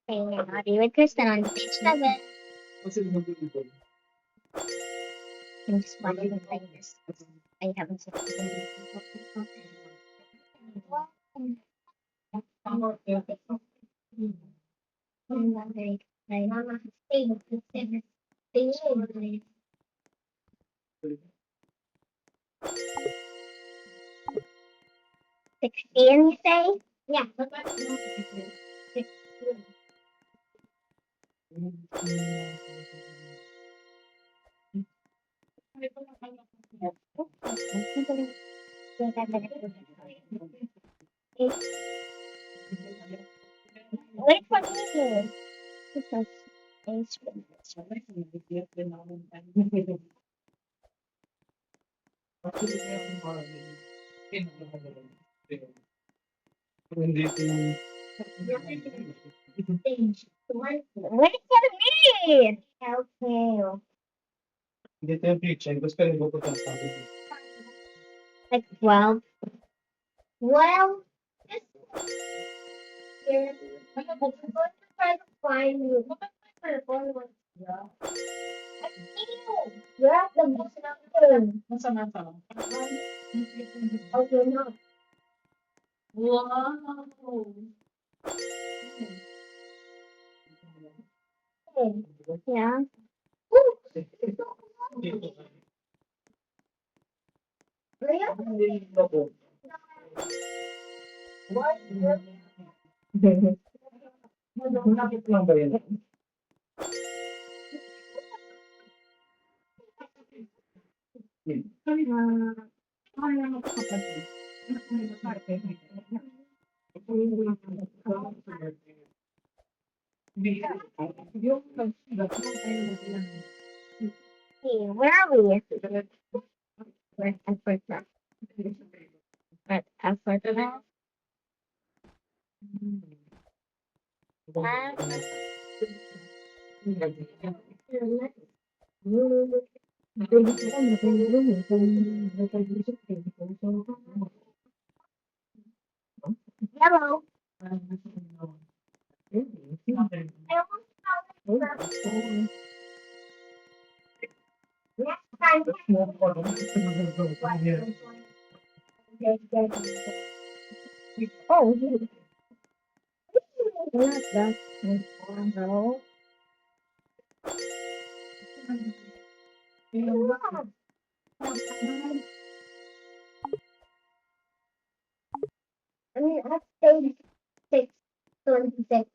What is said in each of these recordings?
Hanging out with Kristen on page 7. I'm just watching him like this. I haven't seen it. I'm not very excited. Mama, stay. 16, you say? Yeah. 16. Wait for me. Because it's wait for me. Okay. Like 12. Well, this year, I'm going to try to find you. You're at the bottom. Okay, no. Wow. Yeah. Ooh, really? What? Hey, where are we? Where's Africa? At Africa? Hello. Next time. Oh, not that. No. I mean, I stayed 6:26.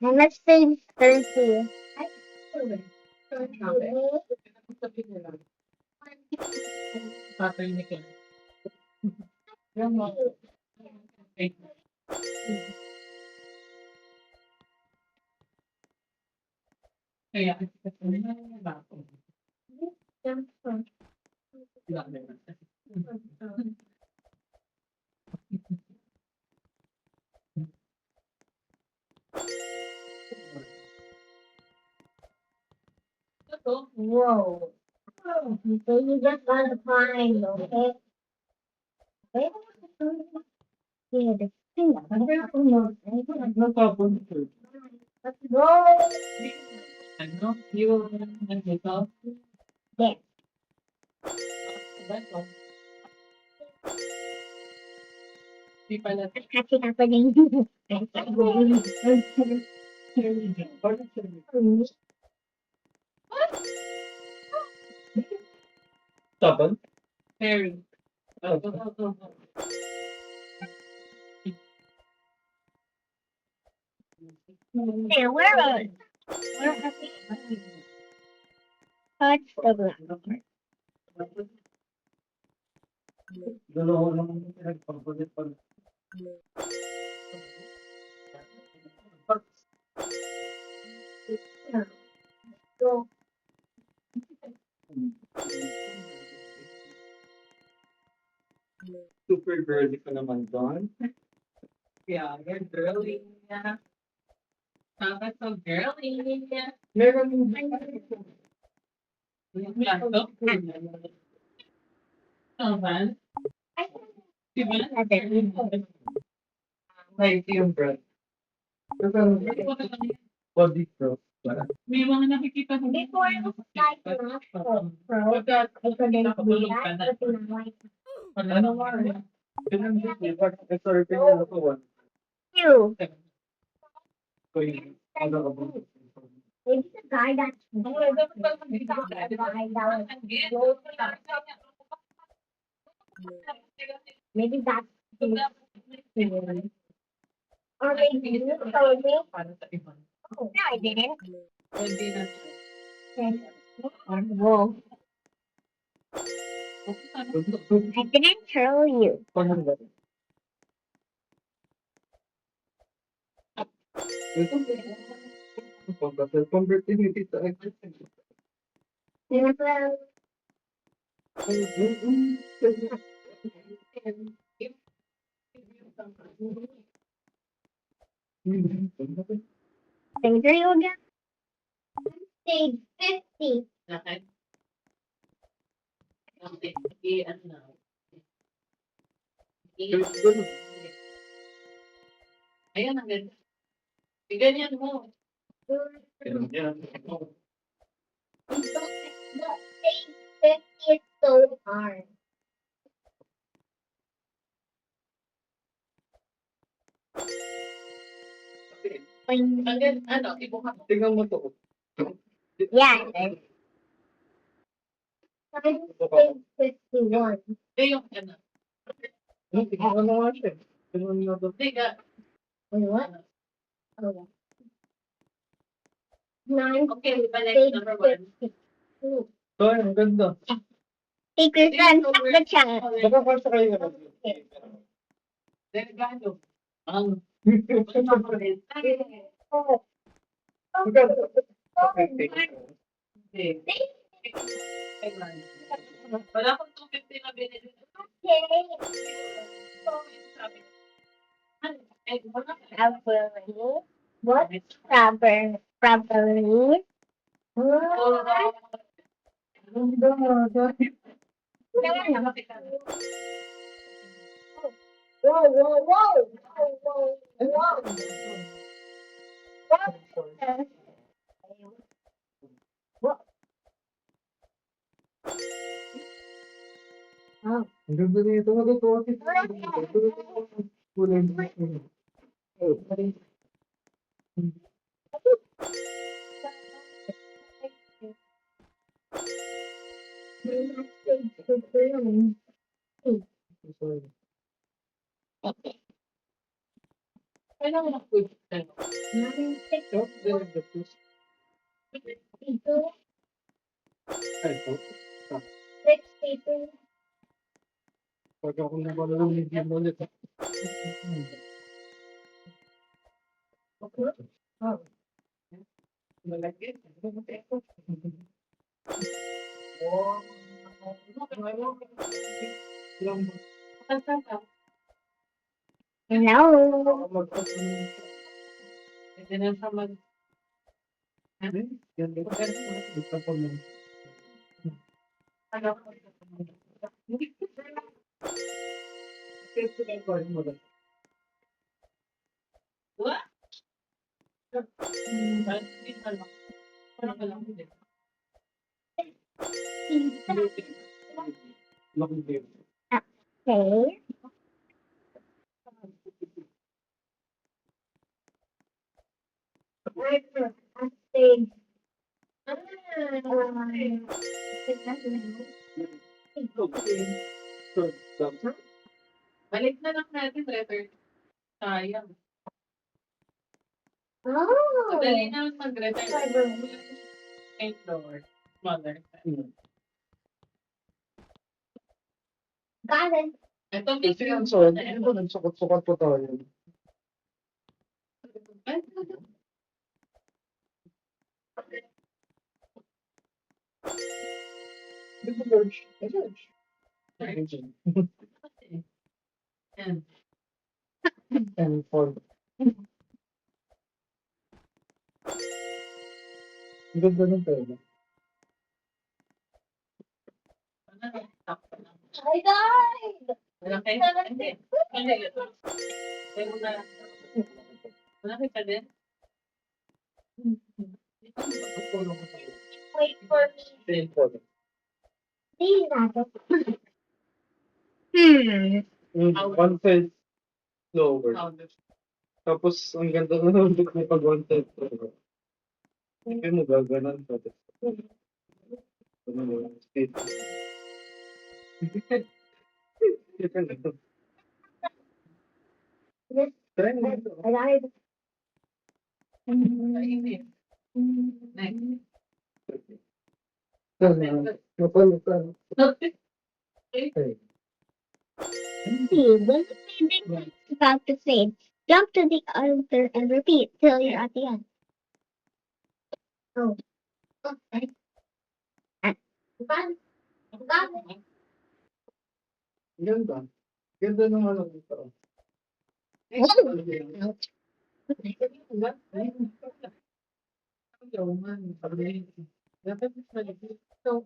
And let's say 30. Whoa. So you just want to find, okay? Okay? Yeah, the thing. No problem. Let's go. There. It's catching happening. There, where are we? Where are we? Touch the ground. Go. Super girly ka naman doon. Yeah, you're girly. Yeah. That's so girly. Yeah. Meron yung laptop. Oh, man. Diba? Like yung bread. Body pro. May mga nakikita ko. Before it was like pro, I couldn't do that, but now I Ano nga eh. Ganun din eh. Pag nag-surfing na ako, do. ko yung ano ka ba? Maybe the guy that's the guy that was maybe that's the or maybe you told me. Para sa iba. No, I didn't. Hindi na. Whoa. I didn't tell you. Paano ba? Ito, convertibility sa Things are you again? Stage 50. Okay. Okay. Ano na? Ayan ang ganda. Ganyan mo. Ganyan. The stage 50 is so hard. Hanggang ano, ibuka mo. Tingnan mo to. Yeah. Stage 51. Hindi yung ano. Ano nga siya? Tingnan mo to. Tiga. Wait, what? Oh, yeah. 9 Okay, balik stage number 1. 52. Ay, ang ganda. Secret Run, stop the chat. Baka pasa kayo na. Delegado. Ang. Oh. Wala akong 250 na binili. Strawberry. What? Strawberry. Strawberry. Whoa, whoa, whoa. Whoa, whoa, whoa. Oh. Ang ganda nito. Matutuwa si kulay. Kailangan na food. Pag ako naman lang medium ulit. Malaki. Hello. What? Okay. Balik na lang natin, letter. Sayang. Oh. Madali na mag-return. Thank Lord. Mother. Got it. Ito, Kasi ang sorry, hindi ba nagsukot-sukat po tayo? Di ba George? George. Yan. And for... Ang ganda ng pera. I died. Malaki? Hindi. Hindi. Ito. Ito na. Malaki ka din? Wait for me. Same photo. Please, natin. One side lower. Tapos, ang ganda na nung look mo pag one side lower. Hindi mo gaganan pa. Speed. Try mo ito. I got it. Napalitan. See, when the fading is about to fade, jump to the altar and repeat till you're at the end. Oh. Okay. Fun. Ganda. Ganda ng ano dito. Dapat mas malipit. So,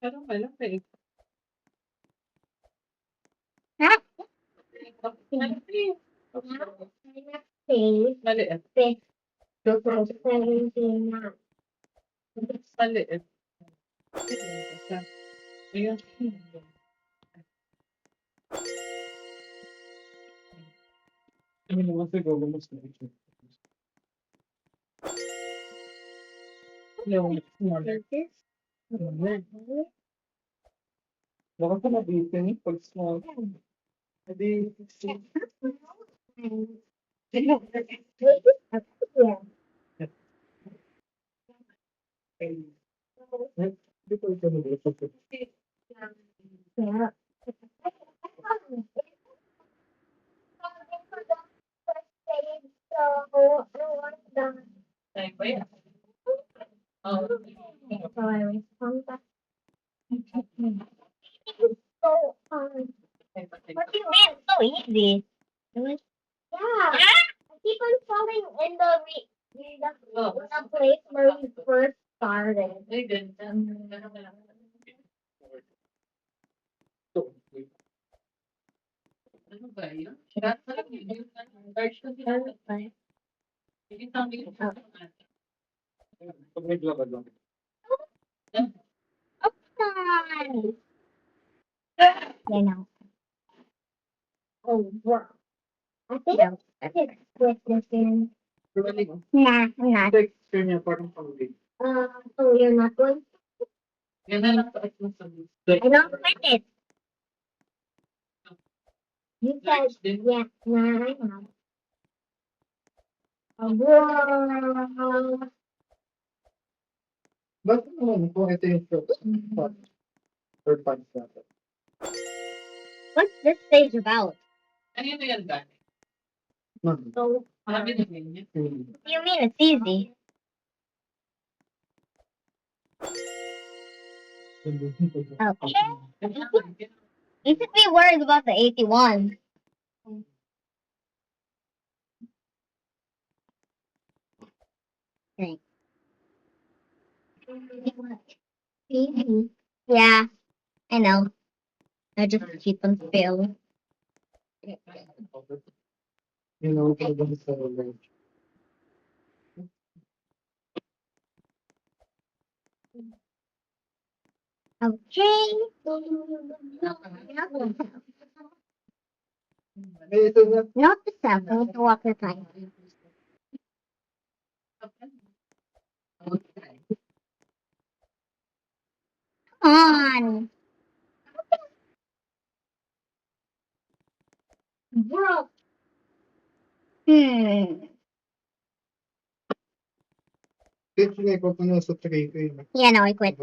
Pero malaki. ha? Malaki. Say, Maliit. say, 17 na. Maliit. Ayun. Ano naman siguro mas na-ito. Yung smaller. Baka ka nabitin pag small. Hindi. Hindi ko ito nag-ito. Yeah. Ay, ba yan? Oh. So I respond back. So, what do you mean? So easy. Yeah. I keep on falling in the place where we first started. Ay, ganda. Ano ba yun? Large na sila. Hindi sabi ko sa Pag naglakad lang. Fun. You know. Oh, wow. I think I can split this in. Nah, I'm not. Texture niya parang pang-big. So you're not going? Yan na lang taas mo sa list. I don't split it. You said, Large din. yeah, nah, I know. Oh, wow. Bakit naman kung ito yung first part? Third part natin. What's this stage about? Ano yun yan ba? So, Marami na ganyan. you mean it's easy? Okay. You should be worried about the 81. Okay. Yeah, I know. I just keep on failing. You know, talagang sa range. Okay. Eh, ito na. Not the 7, the water time. Come on. Bro. Kasi ko pa na sa 3 ko yun. Yeah, no, I quit.